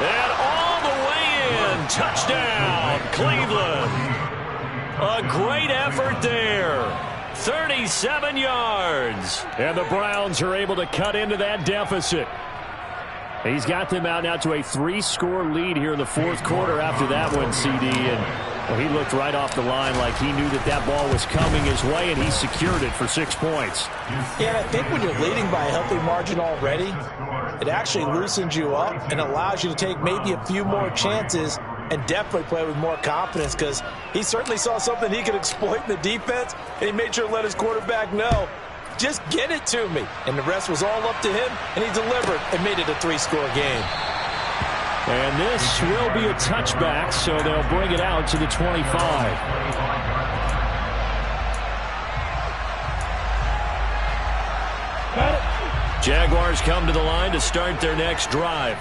And all the way in. Touchdown, Cleveland. A great effort there. 37 yards. And the Browns are able to cut into that deficit. He's got them out now to a 3-score lead here in the 4th quarter after that one, CD. And he looked right off the line like he knew that that ball was coming his way, and he secured it for 6 points. Yeah, I think when you're leading by a healthy margin already, it actually loosens you up and allows you to take maybe a few more chances and definitely play with more confidence, because he certainly saw something he could exploit in the defense, and he made sure to let his quarterback know, just get it to me. And the rest was all up to him, and he delivered and made it a 3-score game. And this will be a touchback, so they'll bring it out to the 25. Jaguars come to the line to start their next drive.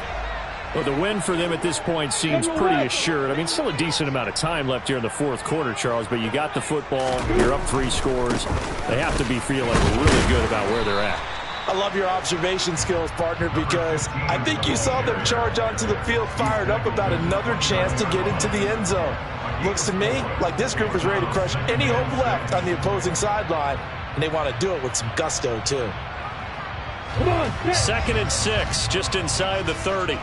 Well, the win for them at this point seems pretty assured. I mean, still a decent amount of time left here in the 4th quarter, Charles, but you got the football, you're up 3 scores. They have to be feeling really good about where they're at. I love your observation skills, partner, because I think you saw them charge onto the field fired up about another chance to get into the end zone. Looks to me like this group is ready to crush any hope left on the opposing sideline, and they want to do it with some gusto, too. Come on, 2nd and 6, just inside the 30.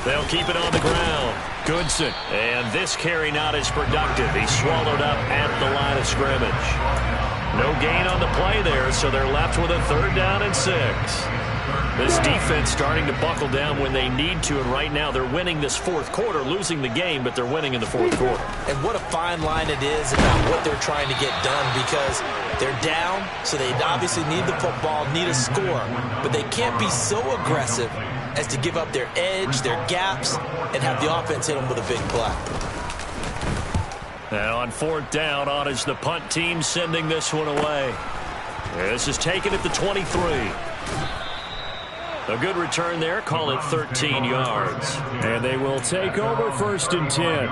They'll keep it on the ground. Goodson. And this carry not as productive. He's swallowed up at the line of scrimmage. No gain on the play there, so they're left with a 3rd down and 6. This defense starting to buckle down when they need to, and right now they're winning this 4th quarter, losing the game, but they're winning in the 4th quarter. And what a fine line it is about what they're trying to get done, because they're down, so they obviously need the football, need a score, but they can't be so aggressive as to give up their edge, their gaps, and have the offense hit them with a big play. And on 4th down, on is the punt team sending this one away. This is taken at the 23. A good return there. Call it 13 yards. And they will take over 1st and 10.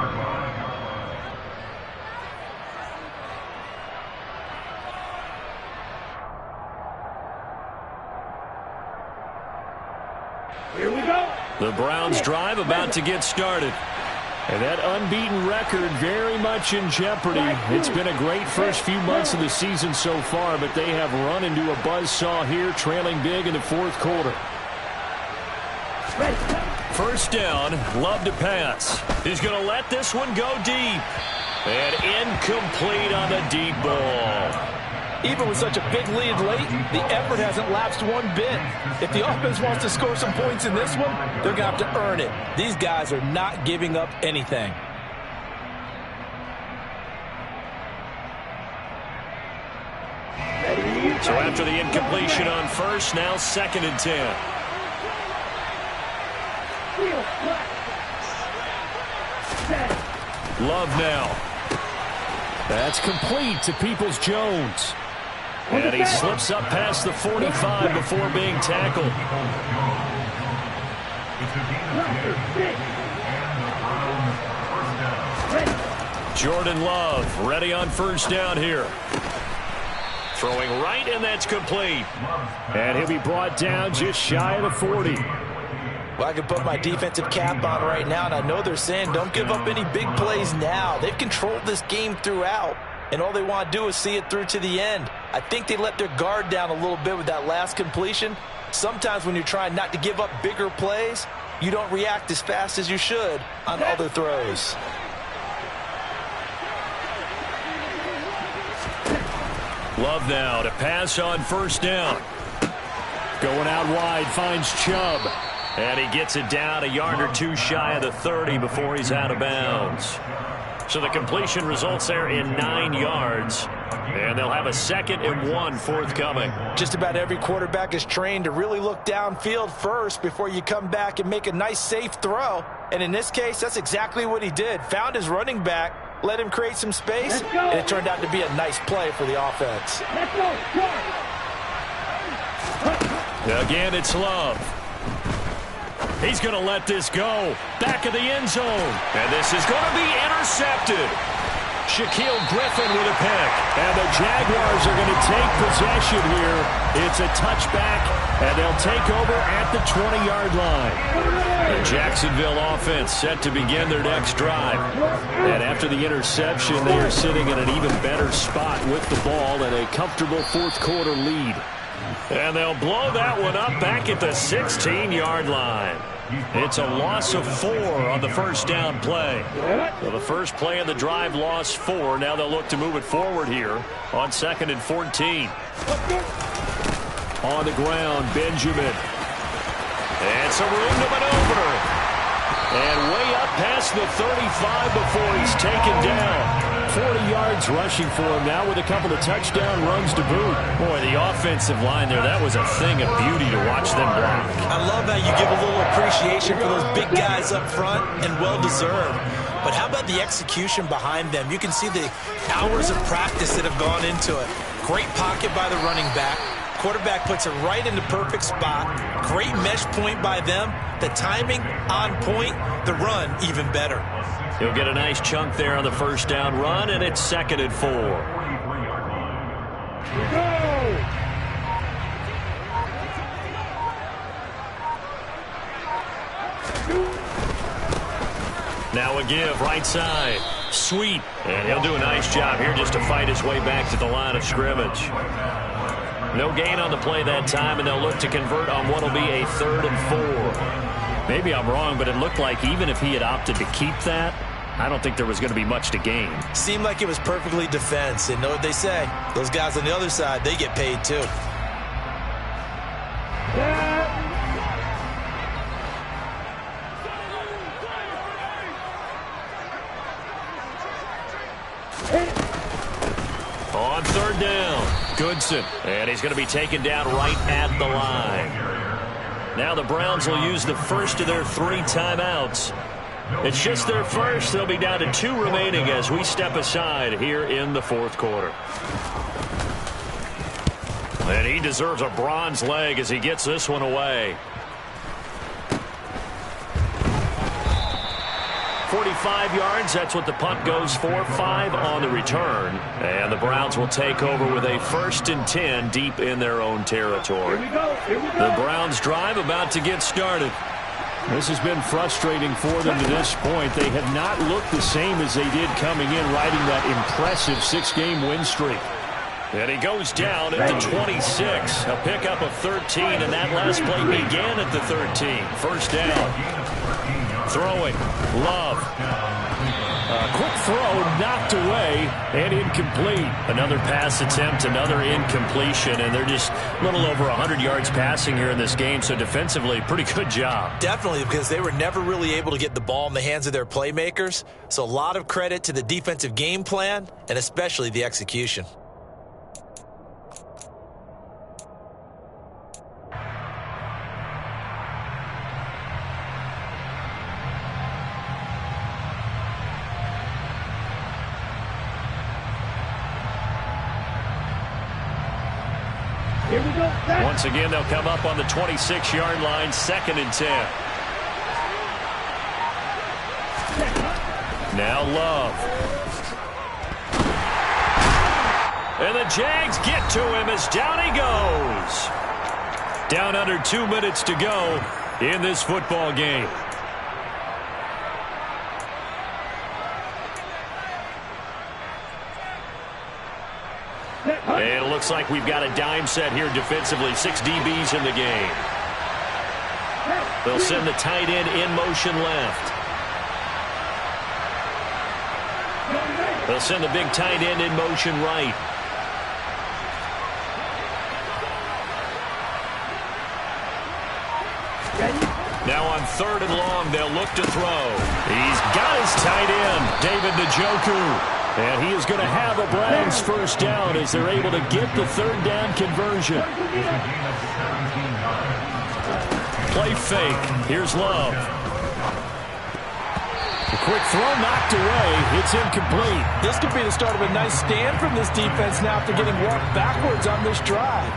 Here we go. The Browns drive about to get started. And that unbeaten record very much in jeopardy. It's been a great first few months of the season so far, but they have run into a buzzsaw here, trailing big in the 4th quarter. 1st down, Love to pass. He's going to let this one go deep. And incomplete on the deep ball. Even with such a big lead late, the effort hasn't lapsed one bit. If the offense wants to score some points in this one, they're going to have to earn it. These guys are not giving up anything. So after the incompletion on 1st, now 2nd and 10. Love now. That's complete to Peoples-Jones. And he slips up past the 45 before being tackled. Jordan Love ready on 1st down here. Throwing right, and that's complete. And he'll be brought down just shy of the 40. Well, I can put my defensive cap on right now, and I know they're saying don't give up any big plays now. They've controlled this game throughout, and all they want to do is see it through to the end. I think they let their guard down a little bit with that last completion. Sometimes when you're trying not to give up bigger plays, you don't react as fast as you should on other throws. Love now to pass on 1st down. Going out wide, finds Chubb. And he gets it down a yard or 2 shy of the 30 before he's out of bounds. So the completion results there in 9 yards. And they'll have a 2nd and 1 forthcoming. Just about every quarterback is trained to really look downfield first before you come back and make a nice, safe throw. And in this case, that's exactly what he did. Found his running back, let him create some space, and it turned out to be a nice play for the offense. Let's go. Again, it's Love. He's going to let this go. Back of the end zone. And this is going to be intercepted. Shaquill Griffin with a pick. And the Jaguars are going to take possession here. It's a touchback, and they'll take over at the 20-yard line. The Jacksonville offense set to begin their next drive. And after the interception, they are sitting in an even better spot with the ball and a comfortable 4th quarter lead. And they'll blow that one up back at the 16-yard line. It's a loss of 4 on the 1st down play. So the first play of the drive lost 4. Now they'll look to move it forward here on 2nd and 14. On the ground, Benjamin. And some room to maneuver. And way up past the 35 before he's taken down. 40 yards rushing for him now with a couple of touchdown runs to boot. Boy, the offensive line there, that was a thing of beauty to watch them block. I love how you give a little appreciation for those big guys up front, and well-deserved. But how about the execution behind them? You can see the hours of practice that have gone into it. Great pocket by the running back. Quarterback puts it right in the perfect spot. Great mesh point by them. The timing on point. The run even better. He'll get a nice chunk there on the 1st down run, and it's 2nd and 4. Now a give right side. Sweet. And he'll do a nice job here just to fight his way back to the line of scrimmage. No gain on the play that time, and they'll look to convert on what will be a 3rd and 4. Maybe I'm wrong, but it looked like even if he had opted to keep that, I don't think there was going to be much to gain. Seemed like it was perfectly defense. And know what they say? Those guys on the other side, they get paid too. On 3rd down, Goodson. And he's going to be taken down right at the line. Now the Browns will use the first of their 3 timeouts. It's just their first. They'll be down to 2 remaining as we step aside here in the 4th quarter. And he deserves a bronze leg as he gets this one away. 45 yards, that's what the punt goes for. 5 on the return. And the Browns will take over with a 1st and 10 deep in their own territory. The Browns drive about to get started. This has been frustrating for them to this point. They have not looked the same as they did coming in, riding that impressive 6-game win streak. And he goes down at the 26. He'll pick up a 13, and that last play began at the 13. 1st down. Throwing. Love. Quick throw, knocked away, and incomplete. Another pass attempt, another incompletion, and they're just a little over 100 yards passing here in this game, so defensively, pretty good job. Definitely, because they were never really able to get the ball in the hands of their playmakers. So a lot of credit to the defensive game plan, and especially the execution. Once again, they'll come up on the 26-yard line, 2nd and 10. Now Love. And the Jags get to him as down he goes. Down under 2 minutes to go in this football game. And it looks like we've got a dime set here defensively. 6 DBs in the game. They'll send the tight end in motion left. They'll send the big tight end in motion right. Now on 3rd and long, they'll look to throw. He's got his tight end, David Njoku. And he is going to have a Browns 1st down as they're able to get the 3rd down conversion. Play fake. Here's Love. A quick throw knocked away. It's incomplete. This could be the start of a nice stand from this defense now after getting walked backwards on this drive.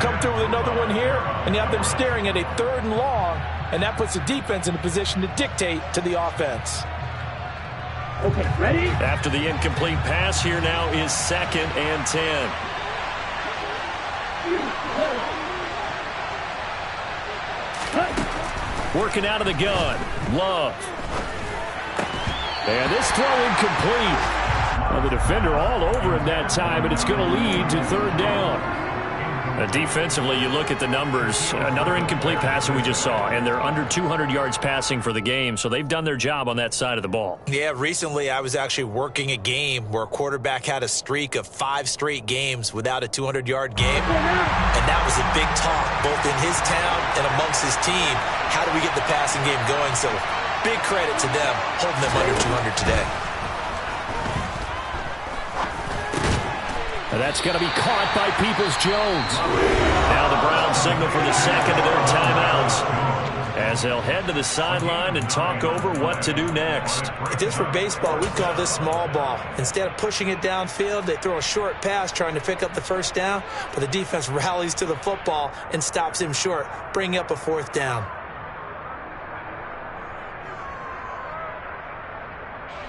Come through with another one here, and you have them staring at a 3rd and long, and that puts the defense in a position to dictate to the offense. Okay, ready? After the incomplete pass, here now is 2nd and 10. Working out of the gun. Love. And this throw incomplete. Well, the defender all over him that time, and it's going to lead to 3rd down. Defensively, you look at the numbers. Another incomplete pass that we just saw, and they're under 200 yards passing for the game, so they've done their job on that side of the ball. Yeah, recently I was actually working a game where a quarterback had a streak of 5 straight games without a 200-yard game, and that was a big talk both in his town and amongst his team. How do we get the passing game going? So big credit to them holding them under 200 today. And that's going to be caught by Peoples-Jones. Now the Browns signal for the 2nd of their timeouts as they'll head to the sideline and talk over what to do next. If this were baseball, we'd call this small ball. Instead of pushing it downfield, they throw a short pass trying to pick up the 1st down, but the defense rallies to the football and stops him short, bringing up a 4th down.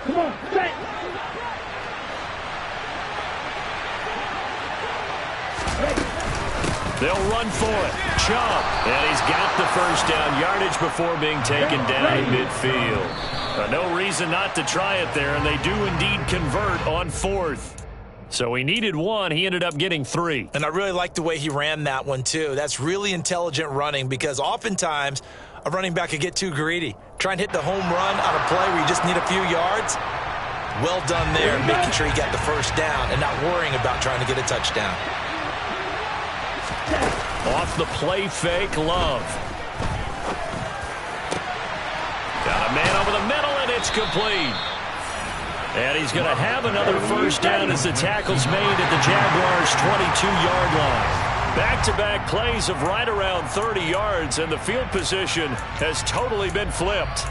Come on, set. They'll run for it. Chubb. And he's got the 1st down yardage before being taken down in midfield. No reason not to try it there, and they do indeed convert on 4th. So he needed 1. He ended up getting 3. And I really like the way he ran that one, too. That's really intelligent running because oftentimes a running back could get too greedy. Try and hit the home run on a play where you just need a few yards. Well done there, making sure he got the first down and not worrying about trying to get a touchdown. Off the play fake, Love. Got a man over the middle, and it's complete. And he's going to have another first down as the tackle's made at the Jaguars' 22-yard line. Back-to-back plays of right around 30 yards, and the field position has totally been flipped.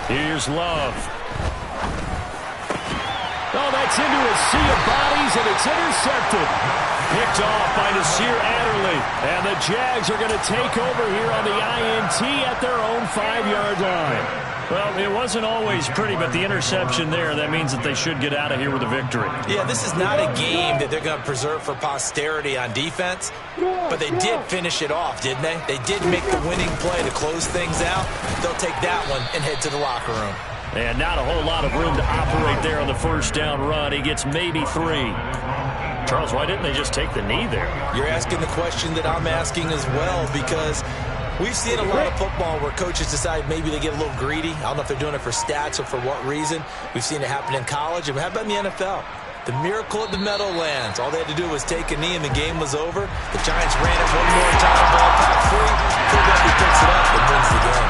Here's Love. Oh, that's into a sea of bodies, and it's intercepted. Picked off by Nasir Adderley. And the Jags are going to take over here on the INT at their own 5-yard line. Well, it wasn't always pretty, but the interception there, that means that they should get out of here with a victory. Yeah, this is not a game that they're going to preserve for posterity on defense, but they did finish it off, didn't they? They did make the winning play to close things out. They'll take that one and head to the locker room. And not a whole lot of room to operate there on the first down run. He gets maybe 3. Charles, why didn't they just take the knee there? You're asking the question that I'm asking as well, because we've seen a lot of football where coaches decide maybe they get a little greedy. I don't know if they're doing it for stats or for what reason. We've seen it happen in college. And how about in the NFL? The miracle at the Meadowlands. All they had to do was take a knee and the game was over. The Giants ran it one more time, ball packed free. Philadelphia picks it up and wins the game.